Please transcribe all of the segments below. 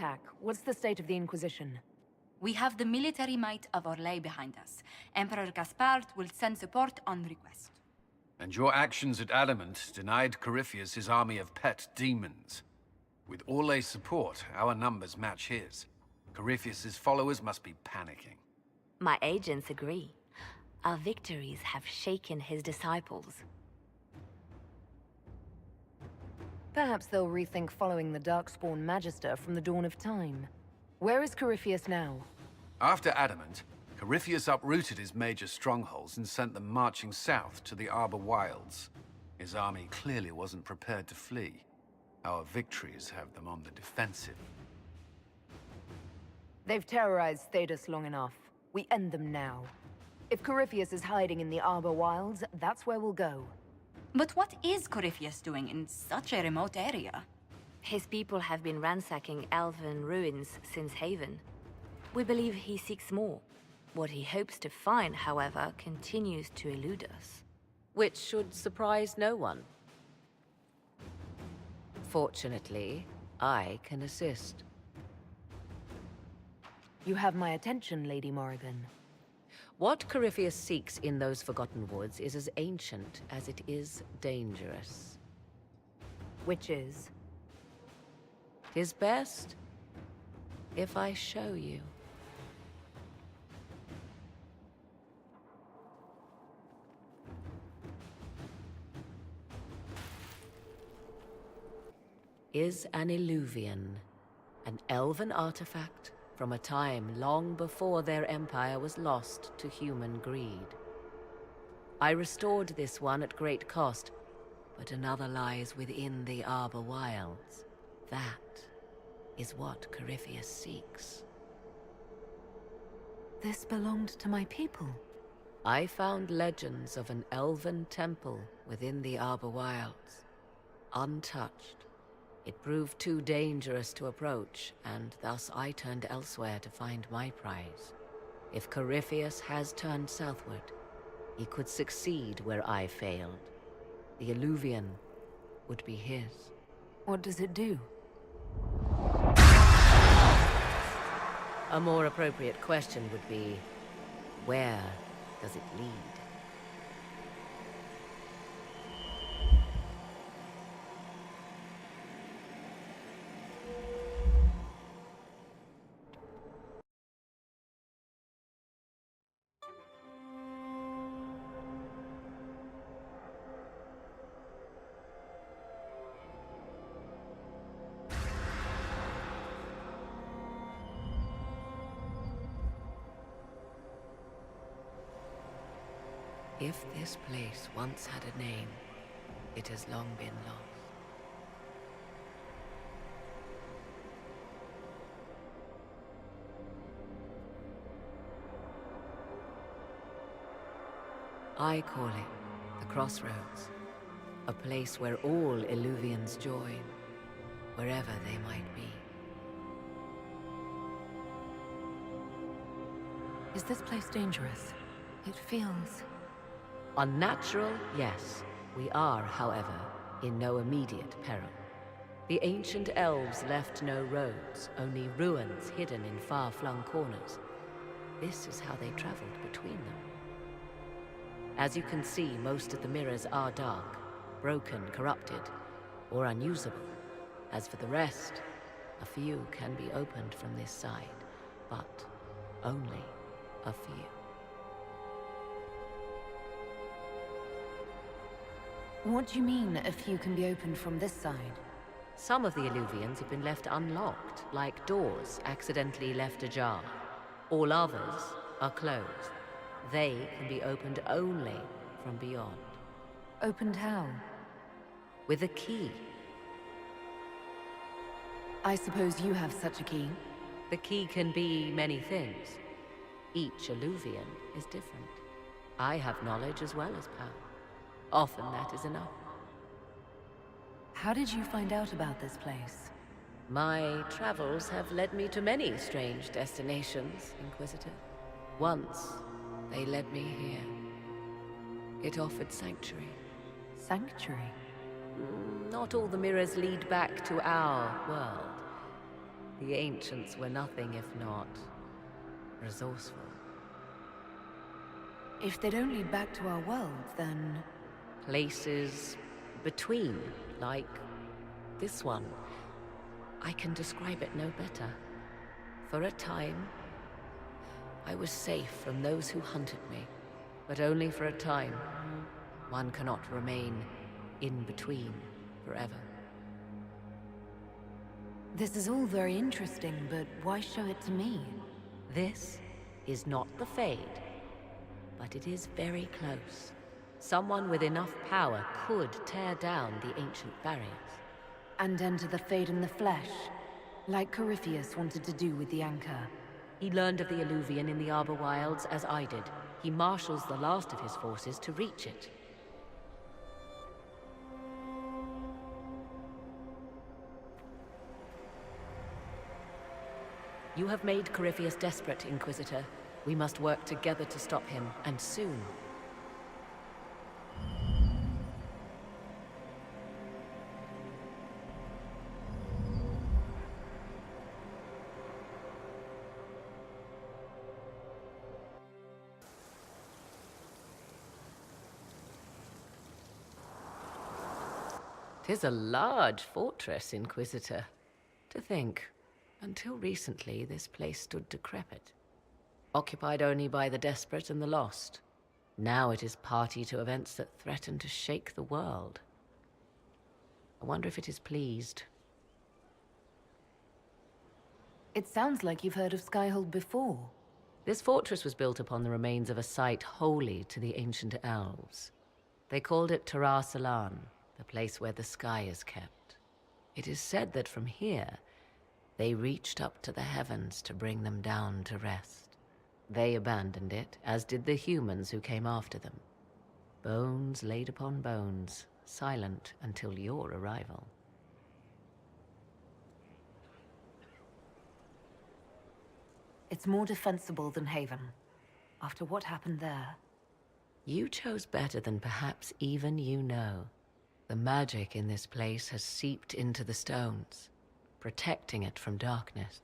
attack, what's the state of the Inquisition? We have the military might of Orlais behind us. Emperor Gaspard will send support on request. And your actions at Adamant denied Corypheus his army of pet demons. With Orlais' support, our numbers match his. Corypheus' followers must be panicking. My agents agree. Our victories have shaken his disciples. Perhaps they'll rethink following the Darkspawn Magister from the dawn of time. Where is Corypheus now? After Adamant, Corypheus uprooted his major strongholds and sent them marching south to the Arbor Wilds. His army clearly wasn't prepared to flee. Our victories have them on the defensive. They've terrorized Thedas long enough. We end them now. If Corypheus is hiding in the Arbor Wilds, that's where we'll go. But what is Corypheus doing in such a remote area? His people have been ransacking elven ruins since Haven. We believe he seeks more. What he hopes to find, however, continues to elude us. Which should surprise no one. Fortunately, I can assist. You have my attention, Lady Morrigan. What Corypheus seeks in those Forgotten Woods is as ancient as it is dangerous. Which is? Tis best if I show you. Is an Illuvian, an elven artifact from a time long before their empire was lost to human greed. I restored this one at great cost, but another lies within the Arbor Wilds. That is what Corypheus seeks. This belonged to my people. I found legends of an elven temple within the Arbor Wilds, untouched. It proved too dangerous to approach, and thus I turned elsewhere to find my prize. If Corypheus has turned southward, he could succeed where I failed. The Illuvian would be his. What does it do? A more appropriate question would be, where does it lead? If this place once had a name, it has long been lost. I call it the Crossroads, a place where all Illuvians join, wherever they might be. Is this place dangerous? It feels... Unnatural, yes. We are, however, in no immediate peril. The ancient elves left no roads, only ruins hidden in far-flung corners. This is how they traveled between them. As you can see, most of the mirrors are dark, broken, corrupted, or unusable. As for the rest, a few can be opened from this side, but only a few. What do you mean, a few can be opened from this side? Some of the Illuvians have been left unlocked, like doors accidentally left ajar. All others are closed. They can be opened only from beyond. Opened how? With a key. I suppose you have such a key. The key can be many things. Each Illuvian is different. I have knowledge as well as power. Often that is enough. How did you find out about this place? My travels have led me to many strange destinations, Inquisitor. Once, they led me here. It offered sanctuary. Sanctuary? Not all the mirrors lead back to our world. The ancients were nothing if not resourceful. If they don't lead back to our world, then... Places between, like this one. I can describe it no better. For a time, I was safe from those who hunted me, but only for a time. One cannot remain in between forever. This is all very interesting, but why show it to me? This is not the Fade, but it is very close. Someone with enough power could tear down the ancient barriers. And enter the Fade in the flesh, like Corypheus wanted to do with the Anchor. He learned of the Alluvian in the Arbor Wilds as I did. He marshals the last of his forces to reach it. You have made Corypheus desperate, Inquisitor. We must work together to stop him, and soon. Tis a large fortress, Inquisitor. To think, until recently this place stood decrepit, occupied only by the desperate and the lost. Now it is party to events that threaten to shake the world. I wonder if it is pleased. It sounds like you've heard of Skyhold before. This fortress was built upon the remains of a site holy to the ancient elves. They called it Tarar Salan, the place where the sky is kept. It is said that from here, they reached up to the heavens to bring them down to rest. They abandoned it, as did the humans who came after them. Bones laid upon bones, silent until your arrival. It's more defensible than Haven, after what happened there. You chose better than perhaps even you know. The magic in this place has seeped into the stones, protecting it from darkness.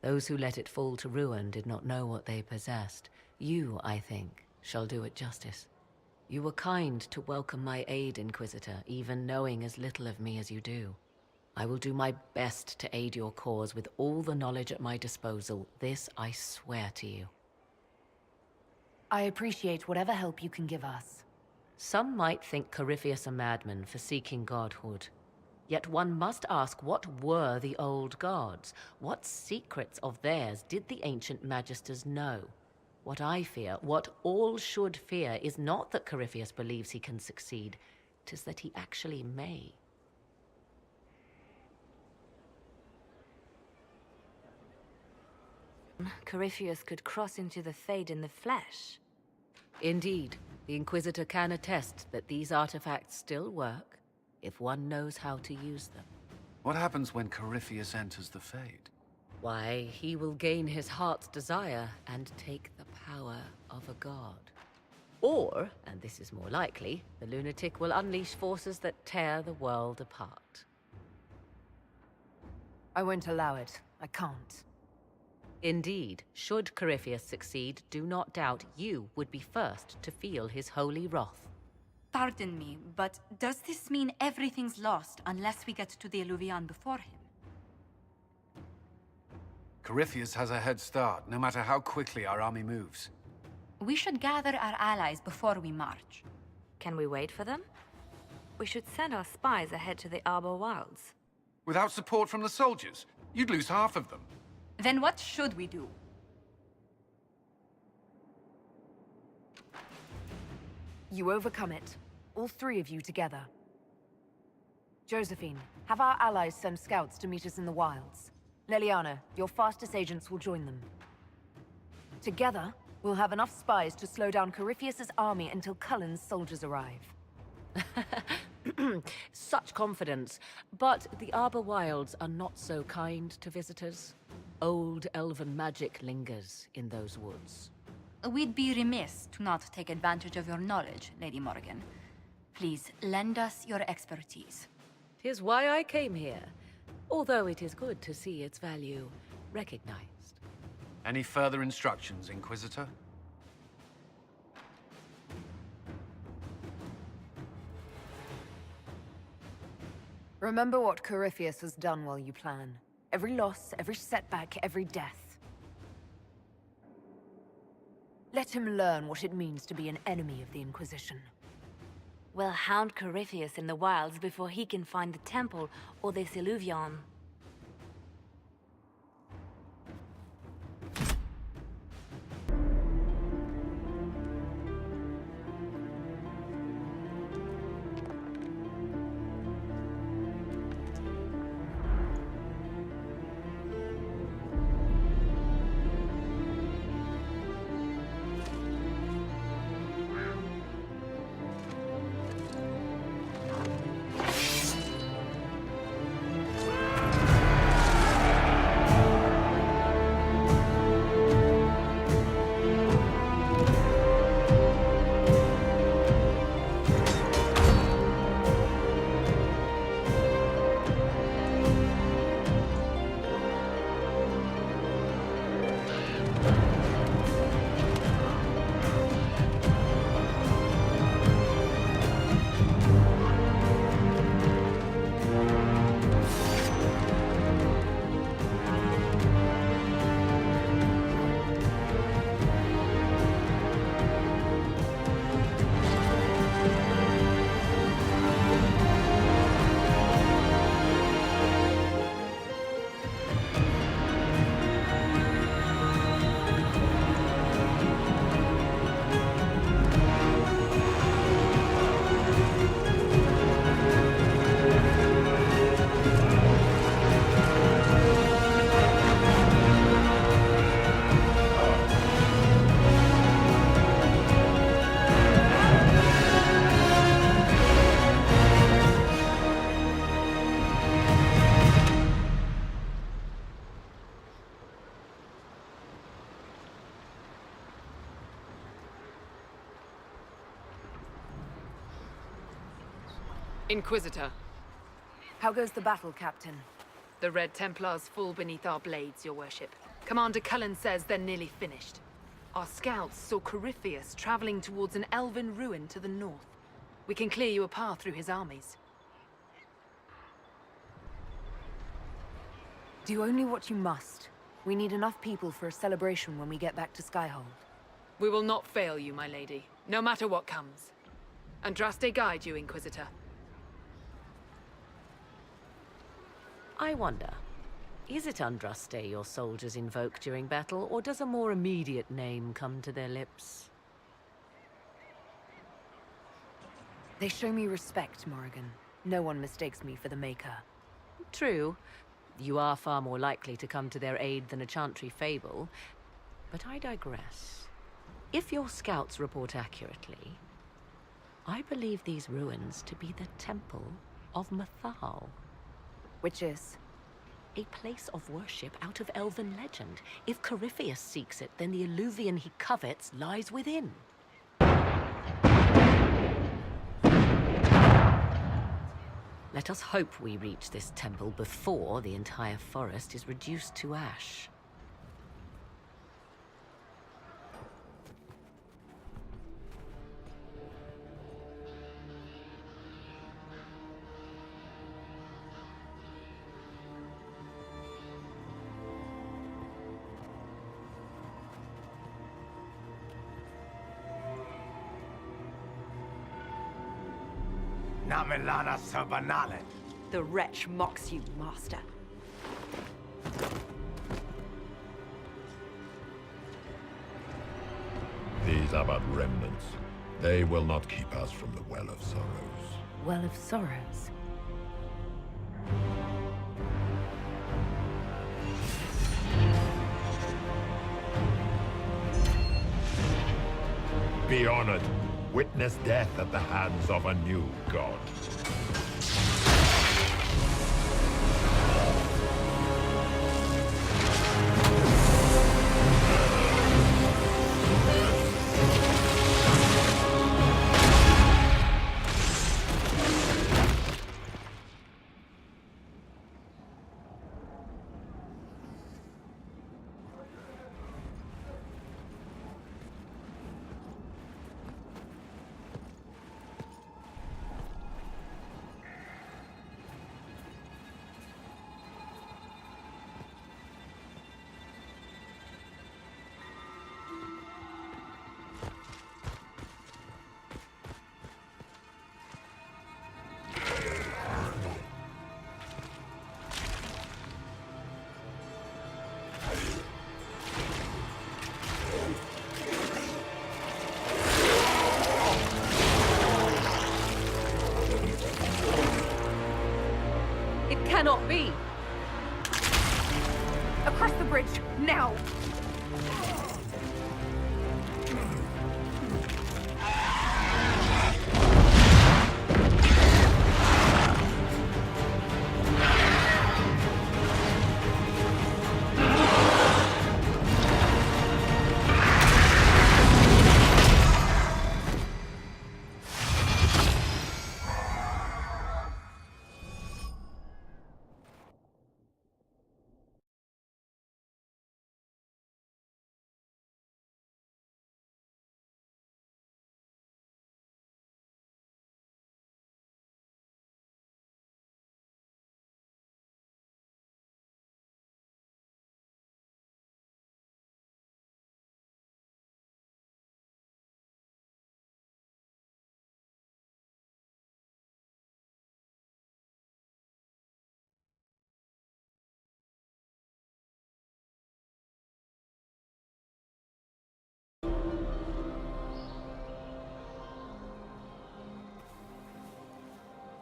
Those who let it fall to ruin did not know what they possessed. You, I think, shall do it justice. You were kind to welcome my aid, Inquisitor, even knowing as little of me as you do. I will do my best to aid your cause with all the knowledge at my disposal. This I swear to you. I appreciate whatever help you can give us. Some might think Corypheus a madman for seeking godhood. Yet one must ask, what were the old gods? What secrets of theirs did the ancient magisters know? What I fear, what all should fear, is not that Corypheus believes he can succeed. 'Tis that he actually may. Corypheus could cross into the Fade in the flesh. Indeed, the Inquisitor can attest that these artifacts still work, if one knows how to use them. What happens when Corypheus enters the Fade? Why, he will gain his heart's desire and take the power of a god. Or, and this is more likely, the lunatic will unleash forces that tear the world apart. I won't allow it. I can't. Indeed, should Corypheus succeed, do not doubt you would be first to feel his holy wrath. Pardon me, but does this mean everything's lost unless we get to the Alluvian before him? Corypheus has a head start, no matter how quickly our army moves. We should gather our allies before we march. Can we wait for them? We should send our spies ahead to the Arbor Wilds. Without support from the soldiers, you'd lose half of them. Then what should we do? You overcome it. All three of you together. Josephine, have our allies send scouts to meet us in the wilds. Leliana, your fastest agents will join them. Together, we'll have enough spies to slow down Corypheus's army until Cullen's soldiers arrive. Such confidence. But the Arbor Wilds are not so kind to visitors. Old elven magic lingers in those woods. We'd be remiss to not take advantage of your knowledge, Lady Morgan. Please, lend us your expertise. 'Tis why I came here. Although it is good to see its value recognized. Any further instructions, Inquisitor? Remember what Corypheus has done while you plan. Every loss, every setback, every death. Let him learn what it means to be an enemy of the Inquisition. We'll hound Corypheus in the wilds before he can find the temple or this Illuvion. Inquisitor, How goes the battle, Captain? the Red Templars fall beneath our blades, your worship. Commander Cullen says they're nearly finished. Our scouts saw Corypheus traveling towards an elven ruin to the north. We can clear you a path through his armies. Do only what you must. We need enough people for a celebration when we get back to Skyhold. We will not fail you, my lady, no matter what comes. Andraste guide you, Inquisitor. I wonder, is it Andraste your soldiers invoke during battle, or does a more immediate name come to their lips? They show me respect, Morrigan. No one mistakes me for the Maker. True. You are far more likely to come to their aid than a Chantry fable. But I digress. If your scouts report accurately, I believe these ruins to be the Temple of Mathal. Which is? A place of worship out of elven legend. If Corypheus seeks it, then the Illuvian he covets lies within. Let us hope we reach this temple before the entire forest is reduced to ash. Namelana Sabanale. The wretch mocks you, Master. These are but remnants. They will not keep us from the Well of Sorrows. Well of Sorrows. Be honored. Witness death at the hands of a new god. bridge, now!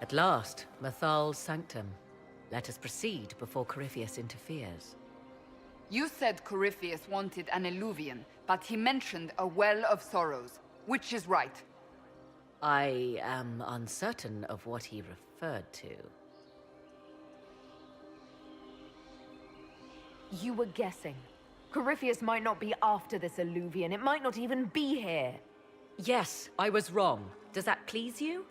At last, Mathal's sanctum. Let us proceed before Corypheus interferes. You said Corypheus wanted an eluvian, but he mentioned a well of sorrows. Which is right? I am uncertain of what he referred to. You were guessing. Corypheus might not be after this alluvian. It might not even be here. Yes, I was wrong. Does that please you?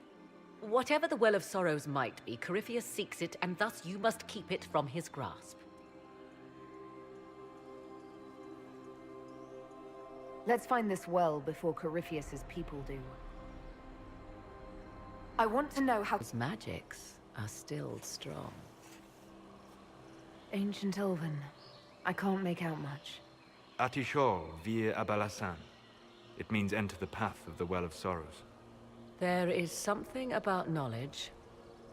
Whatever the Well of Sorrows might be, Corypheus seeks it, and thus you must keep it from his grasp. Let's find this well before Corypheus's people do. I want to know how... His magics are still strong. Ancient Elven. I can't make out much. Atishor vir Abalasan. It means enter the path of the Well of Sorrows. There is something about knowledge,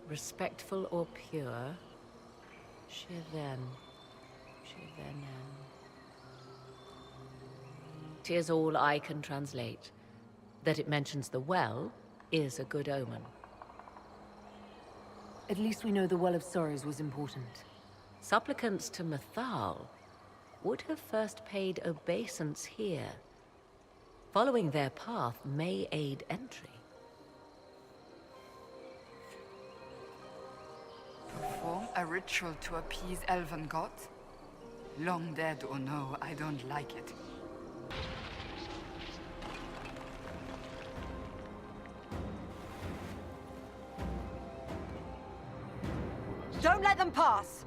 respectful or pure. Shiven. Shivenen. 'Tis all I can translate. That it mentions the well is a good omen. At least we know the Well of Sorrows was important. Supplicants to Mathal would have first paid obeisance here. Following their path may aid entry. Perform a ritual to appease elven gods? Long dead or no, I don't like it. Don't let them pass!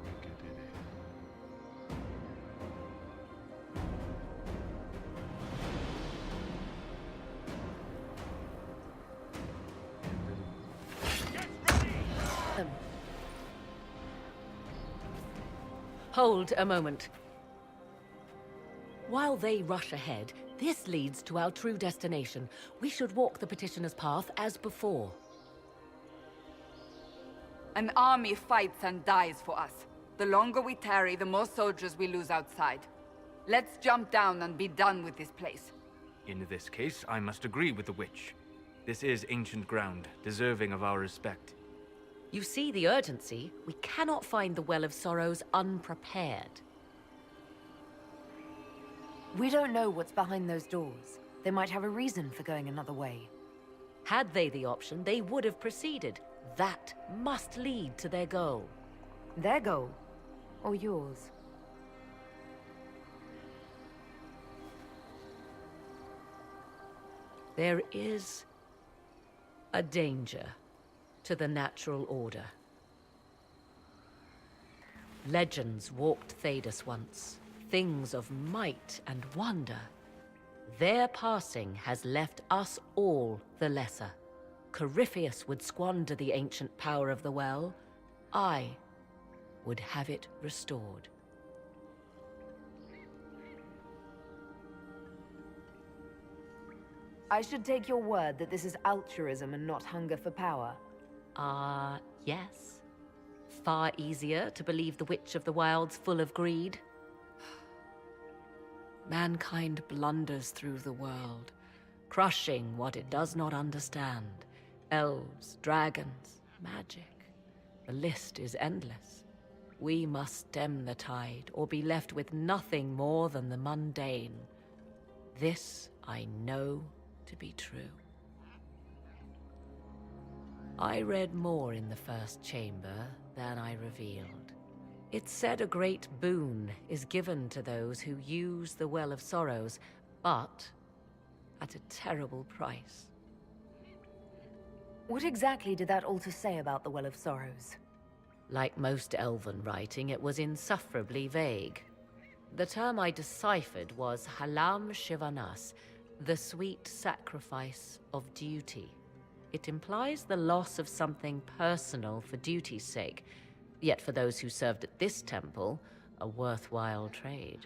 Hold a moment. While they rush ahead, this leads to our true destination. We should walk the petitioner's path as before. An army fights and dies for us. The longer we tarry, the more soldiers we lose outside. Let's jump down and be done with this place. In this case, I must agree with the witch. This is ancient ground, deserving of our respect. You see the urgency? We cannot find the Well of Sorrows unprepared. We don't know what's behind those doors. They might have a reason for going another way. Had they the option, they would have proceeded. That must lead to their goal. Their goal? Or yours? There is a danger to the natural order. Legends walked Thedas once, things of might and wonder. Their passing has left us all the lesser. Corypheus would squander the ancient power of the well. I would have it restored. I should take your word that this is altruism and not hunger for power. Yes. Far easier to believe the Witch of the Wilds full of greed. Mankind blunders through the world, crushing what it does not understand. Elves, dragons, magic. The list is endless. We must stem the tide, or be left with nothing more than the mundane. This I know to be true. I read more in the first chamber than I revealed. It said a great boon is given to those who use the Well of Sorrows, but at a terrible price. What exactly did that altar say about the Well of Sorrows? Like most elven writing, it was insufferably vague. The term I deciphered was Halam Shivanas, the sweet sacrifice of duty. It implies the loss of something personal for duty's sake, yet for those who served at this temple, a worthwhile trade.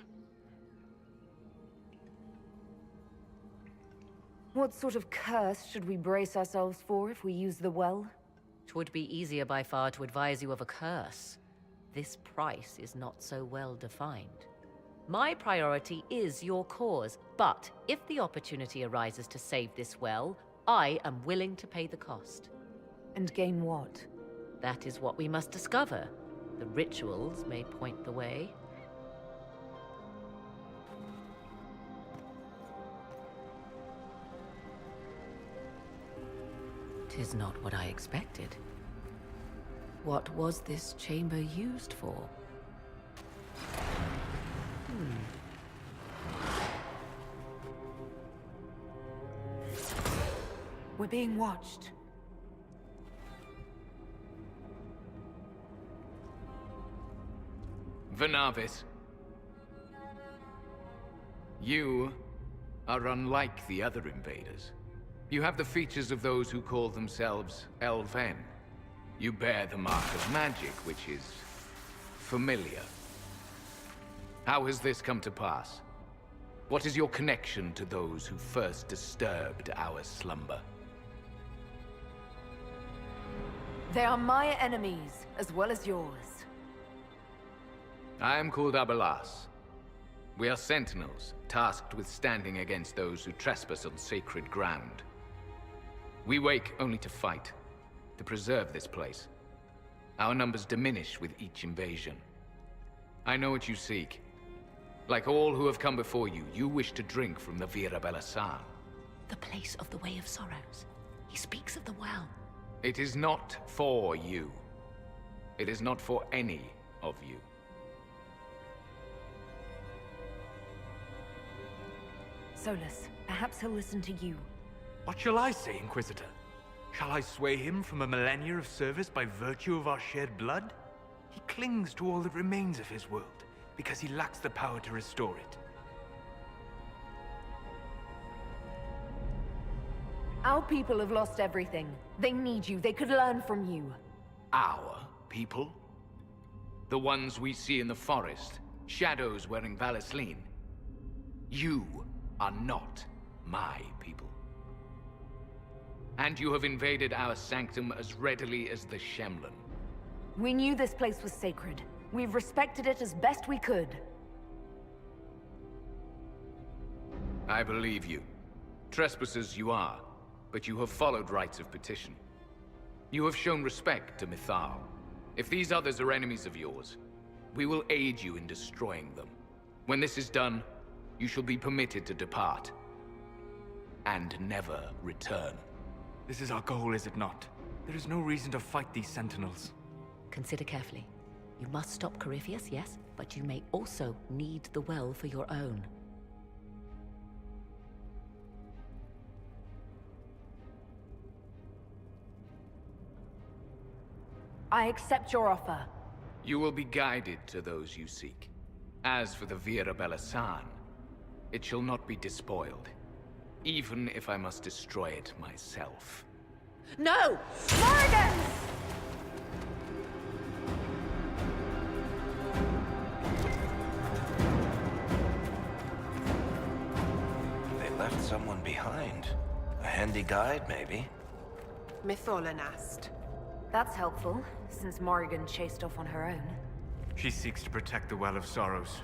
What sort of curse should we brace ourselves for if we use the well? 'Twould be easier by far to advise you of a curse. This price is not so well defined. My priority is your cause, but if the opportunity arises to save this well, I am willing to pay the cost. And gain what? That is what we must discover. The rituals may point the way. 'Tis not what I expected. What was this chamber used for? We're being watched. Venavis. You are unlike the other invaders. You have the features of those who call themselves Elven. You bear the mark of magic, which is familiar. How has this come to pass? What is your connection to those who first disturbed our slumber? They are my enemies, as well as yours. I am called Abelas. We are sentinels, tasked with standing against those who trespass on sacred ground. We wake only to fight, to preserve this place. Our numbers diminish with each invasion. I know what you seek. Like all who have come before you, you wish to drink from the Vira Belasan. The place of the Way of Sorrows. He speaks of the well. It is not for you. It is not for any of you. Solus, perhaps he'll listen to you. What shall I say, Inquisitor? Shall I sway him from a millennia of service by virtue of our shared blood? He clings to all that remains of his world, because he lacks the power to restore it. Our people have lost everything. They need you. They could learn from you. Our people? The ones we see in the forest, shadows wearing Valisleen. You are not my people. And you have invaded our sanctum as readily as the Shemlin. We knew this place was sacred. We've respected it as best we could. I believe you. Trespassers you are, but you have followed rites of petition. You have shown respect to Mythal. If these others are enemies of yours, we will aid you in destroying them. When this is done, you shall be permitted to depart. And never return. This is our goal, is it not? There is no reason to fight these sentinels. Consider carefully. You must stop Corypheus, yes, but you may also need the well for your own. I accept your offer. You will be guided to those you seek. As for the Vira Belasan, it shall not be despoiled. Even if I must destroy it myself. No! Morgan! They left someone behind. A handy guide, maybe? Mytholanast. That's helpful, since Morrigan chased off on her own. She seeks to protect the Well of Sorrows.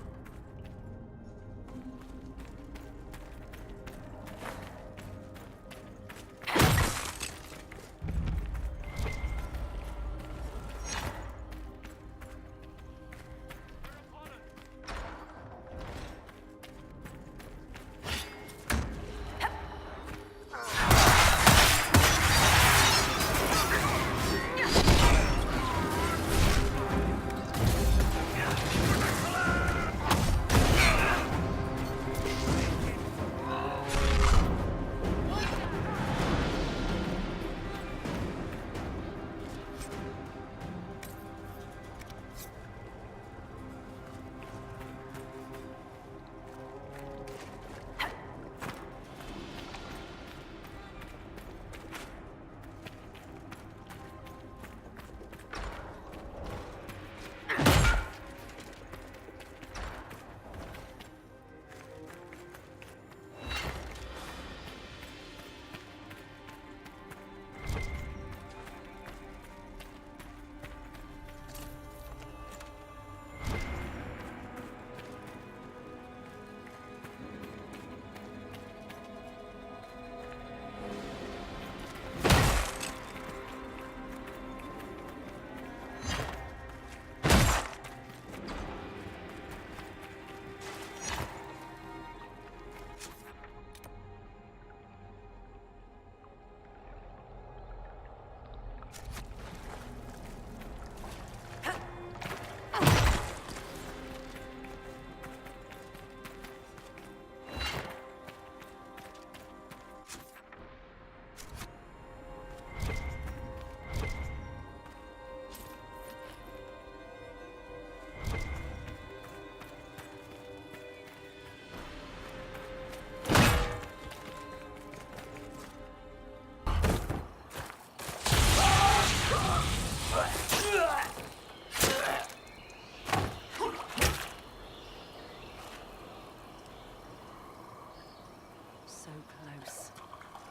So close.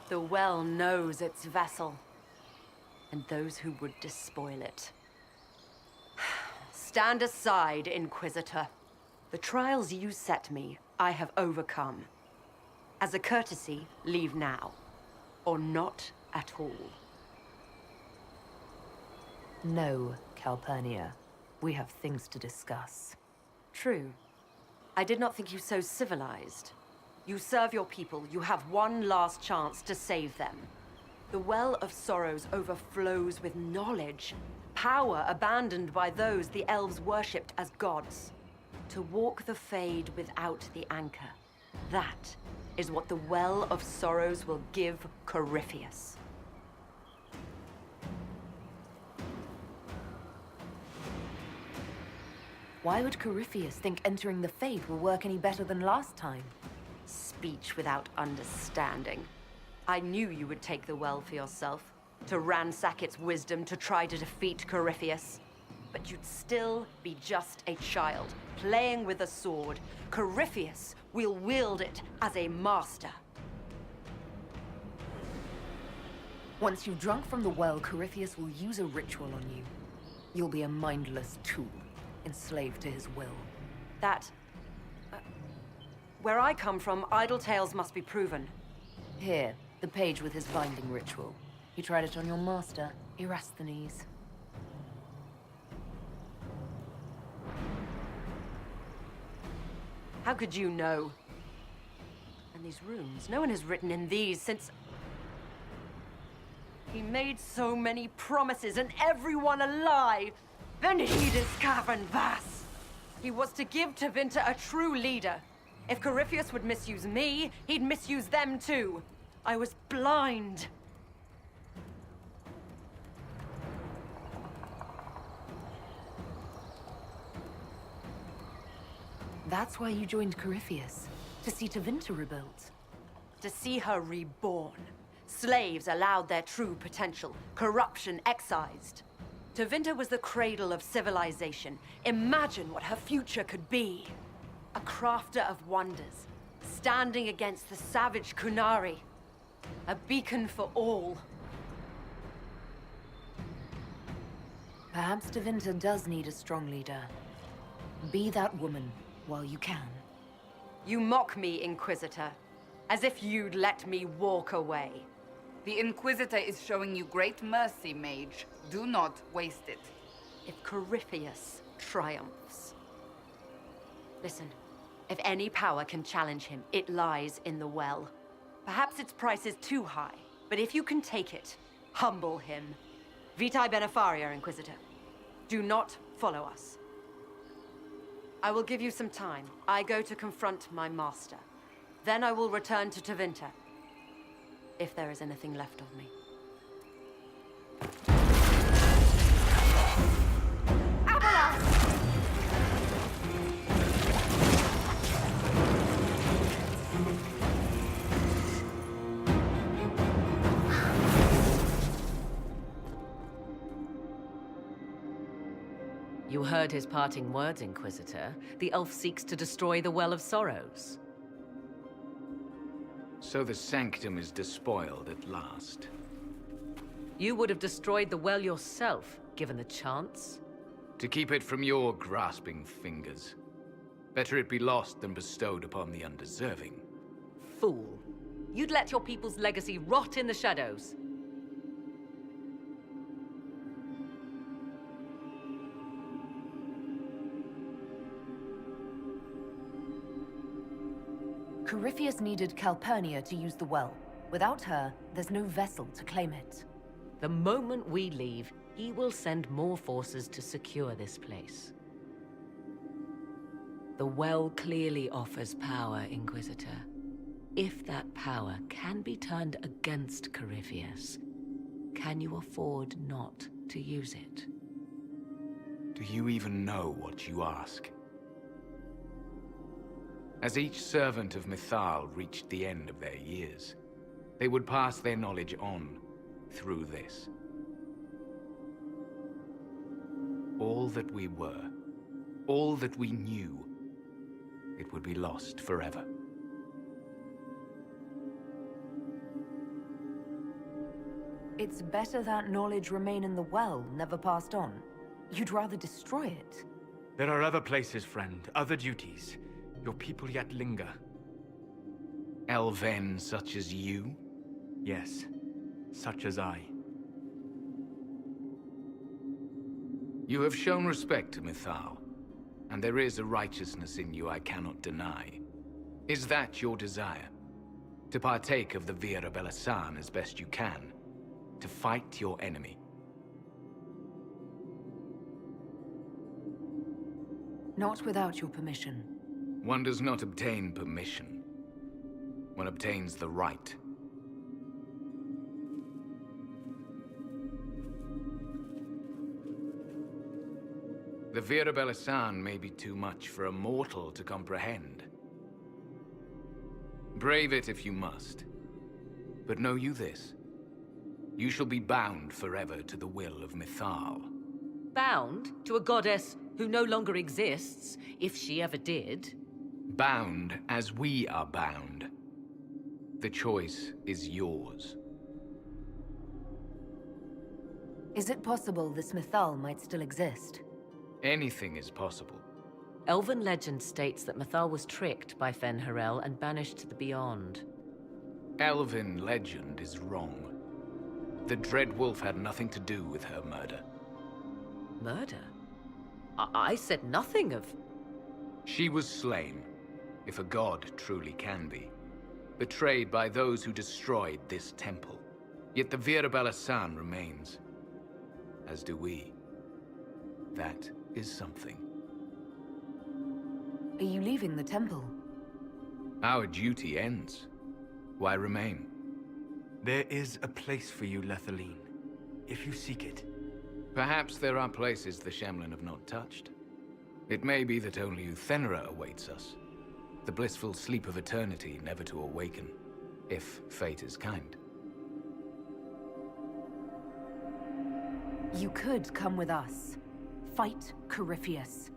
The well knows its vessel, and those who would despoil it. Stand aside, Inquisitor. The trials you set me, I have overcome. As a courtesy, leave now. Or not at all. No, Calpurnia. We have things to discuss. True. I did not think you so civilized. You serve your people. You have one last chance to save them. The Well of Sorrows overflows with knowledge. Power abandoned by those the elves worshipped as gods. To walk the Fade without the anchor. That is what the Well of Sorrows will give Corypheus. Why would Corypheus think entering the Fade will work any better than last time? Speech without understanding. I knew you would take the well for yourself, to ransack its wisdom, to try to defeat Corypheus. But you'd still be just a child, playing with a sword. Corypheus will wield it as a master. Once you've drunk from the well, Corypheus will use a ritual on you. You'll be a mindless tool, enslaved to his will. Where I come from, idle tales must be proven. Here, the page with his binding ritual. He tried it on your master, Erasthenes. How could you know? And these runes, no one has written in these since... He made so many promises, and everyone alive! Venedidas cavern vas! He was to give Tevinter a true leader. If Corypheus would misuse me, he'd misuse them too. I was blind. That's why you joined Corypheus, to see Tevinter rebuilt. To see her reborn. Slaves allowed their true potential, corruption excised. Tevinter was the cradle of civilization. Imagine what her future could be. A crafter of wonders, standing against the savage Kunari. A beacon for all. Perhaps Tevinter does need a strong leader. Be that woman while you can. You mock me, Inquisitor, as if you'd let me walk away. The Inquisitor is showing you great mercy, mage. Do not waste it. If Corypheus triumphs. Listen, if any power can challenge him, it lies in the well. Perhaps its price is too high, but if you can take it, humble him. Vitae Benefaria, Inquisitor. Do not follow us. I will give you some time. I go to confront my master. Then I will return to Tevinter. If there is anything left of me. You heard his parting words, Inquisitor. The elf seeks to destroy the Well of Sorrows. So the Sanctum is despoiled at last. You would have destroyed the well yourself, given the chance. To keep it from your grasping fingers. Better it be lost than bestowed upon the undeserving. Fool. You'd let your people's legacy rot in the shadows. Corypheus needed Calpurnia to use the well. Without her, there's no vessel to claim it. The moment we leave, he will send more forces to secure this place. The well clearly offers power, Inquisitor. If that power can be turned against Corypheus, can you afford not to use it? Do you even know what you ask? As each servant of Mythal reached the end of their years, they would pass their knowledge on through this. All that we were, all that we knew, it would be lost forever. It's better that knowledge remain in the well, never passed on. You'd rather destroy it. There are other places, friend, other duties. Your people yet linger. Elven such as you? Yes, such as I. You have shown respect to Mythal, and there is a righteousness in you I cannot deny. Is that your desire? To partake of the Vira Belasan as best you can? To fight your enemy? Not without your permission. One does not obtain permission. One obtains the right. The Vira Belasan may be too much for a mortal to comprehend. Brave it if you must. But know you this. You shall be bound forever to the will of Mythal. Bound to a goddess who no longer exists, if she ever did. Bound as we are bound. The choice is yours. Is it possible this Mythal might still exist? Anything is possible. Elven legend states that Mythal was tricked by Fen-Harel and banished to the Beyond. Elven legend is wrong. The Dread Wolf had nothing to do with her murder. Murder? I said nothing of... She was slain, if a god truly can be. Betrayed by those who destroyed this temple. Yet the Vira Belasan remains. As do we. That is something. Are you leaving the temple? Our duty ends. Why remain? There is a place for you, Lethaline, if you seek it. Perhaps there are places the Shemlin have not touched. It may be that only Uthenera awaits us. The blissful sleep of eternity, never to awaken, if fate is kind. You could come with us. Fight Corypheus.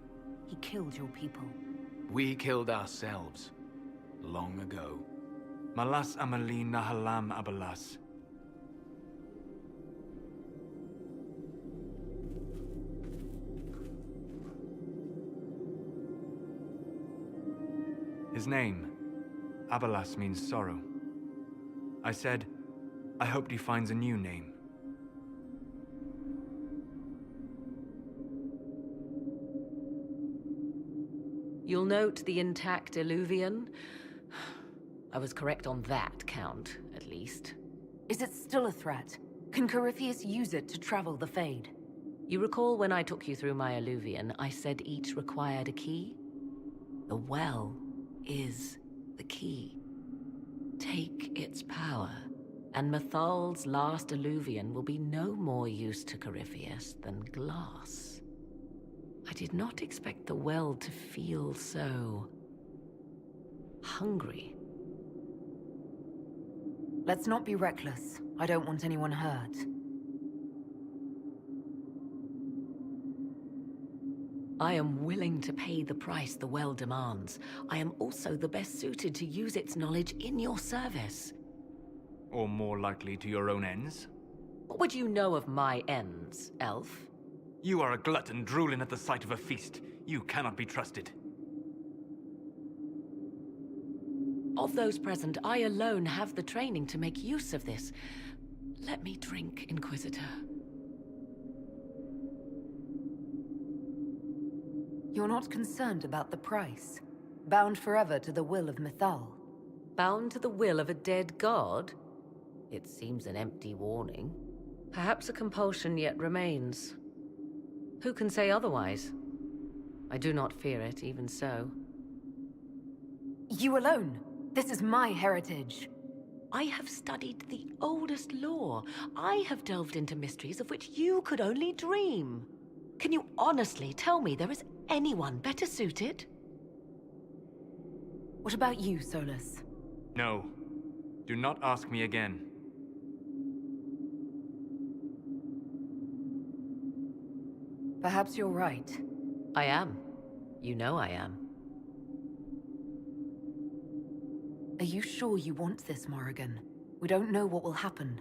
He killed your people. We killed ourselves. Long ago. Malas Amalin Nahalam Abalas. His name, Abalas, means sorrow. I said, I hoped he finds a new name. You'll note the intact Illuvian. I was correct on that count, at least. Is it still a threat? Can Corypheus use it to travel the Fade? You recall when I took you through my Illuvian, I said each required a key? The well is the key. Take its power, and Mythal's last Illuvian will be no more use to Corypheus than glass. I did not expect the well to feel so... hungry. Let's not be reckless. I don't want anyone hurt. I am willing to pay the price the well demands. I am also the best suited to use its knowledge in your service. Or more likely to your own ends? What would you know of my ends, elf? You are a glutton drooling at the sight of a feast. You cannot be trusted. Of those present, I alone have the training to make use of this. Let me drink, Inquisitor. You're not concerned about the price? Bound forever to the will of Mythal? Bound to the will of a dead god? It seems an empty warning. Perhaps a compulsion yet remains. Who can say otherwise? I do not fear it, even so. You alone? This is my heritage. I have studied the oldest lore. I have delved into mysteries of which you could only dream. Can you honestly tell me there is anyone better suited? What about you, Solus? No. Do not ask me again. Perhaps you're right. I am. You know I am. Are you sure you want this, Morrigan? We don't know what will happen.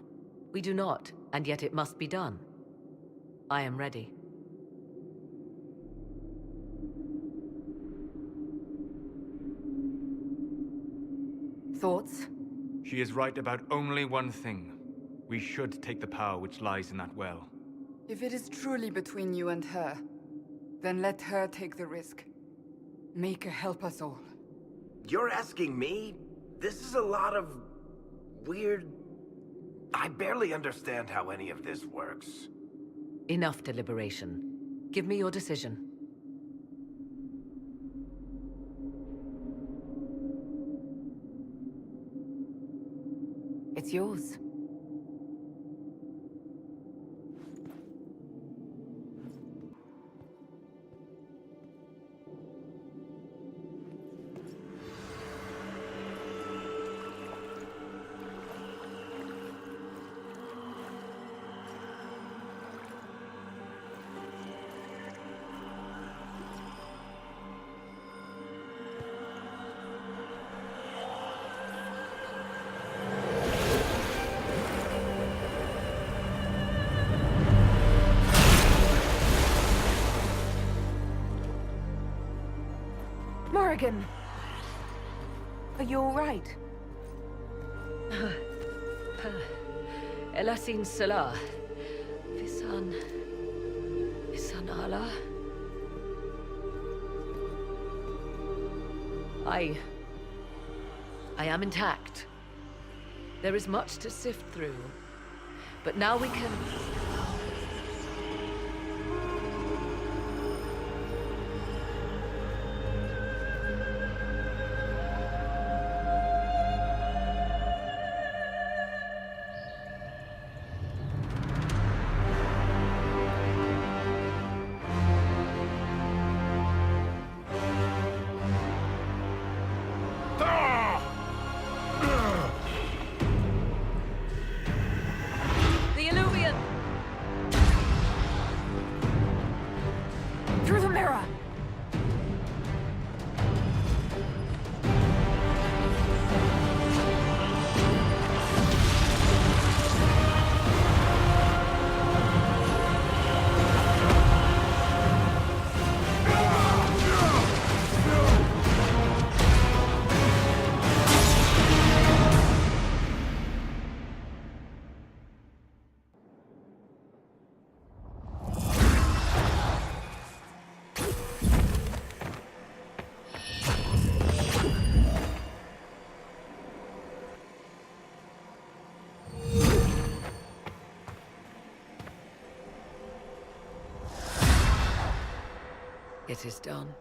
We do not, and yet it must be done. I am ready. Thoughts? She is right about only one thing. We should take the power which lies in that well. If it is truly between you and her, then let her take the risk. Make her help us all. You're asking me? This is a lot of... weird... I barely understand how any of this works. Enough deliberation. Give me your decision. It's yours. Morrigan! Are you alright? Elasin Salah. Visan Allah. I am intact. There is much to sift through, but now we can... Through the mirror! It is done.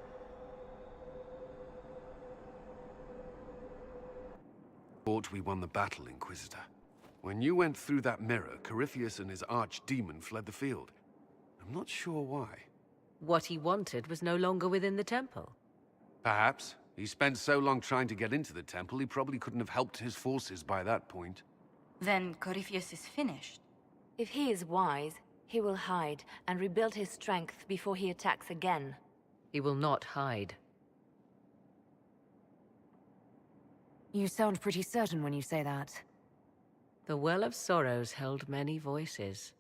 Thought we won the battle, Inquisitor. When you went through that mirror, Corypheus and his archdemon fled the field. I'm not sure why. What he wanted was no longer within the temple. Perhaps. He spent so long trying to get into the temple, he probably couldn't have helped his forces by that point. Then Corypheus is finished. If he is wise, he will hide and rebuild his strength before he attacks again. He will not hide. You sound pretty certain when you say that. The Well of Sorrows held many voices,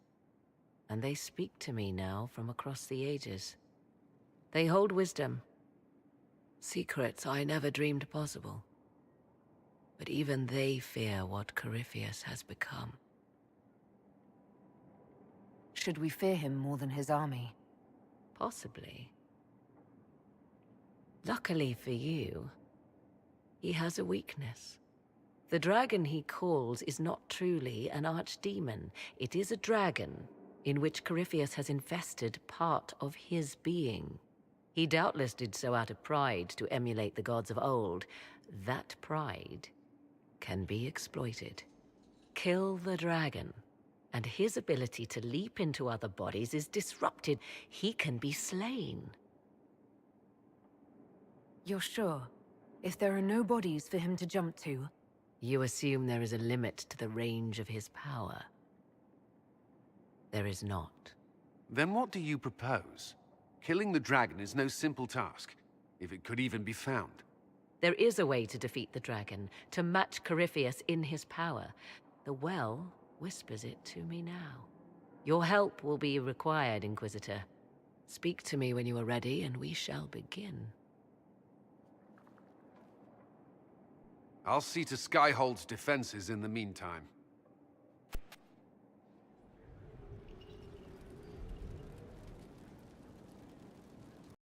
and they speak to me now from across the ages. They hold wisdom, secrets I never dreamed possible. But even they fear what Corypheus has become. Should we fear him more than his army? Possibly. Luckily for you, he has a weakness. The dragon he calls is not truly an archdemon. It is a dragon in which Corypheus has infested part of his being. He doubtless did so out of pride to emulate the gods of old. That pride can be exploited. Kill the dragon, and his ability to leap into other bodies is disrupted. He can be slain. You're sure? If there are no bodies for him to jump to? You assume there is a limit to the range of his power. There is not. Then what do you propose? Killing the dragon is no simple task, if it could even be found. There is a way to defeat the dragon, to match Corypheus in his power. The well whispers it to me now. Your help will be required, Inquisitor. Speak to me when you are ready, and we shall begin. I'll see to Skyhold's defenses in the meantime.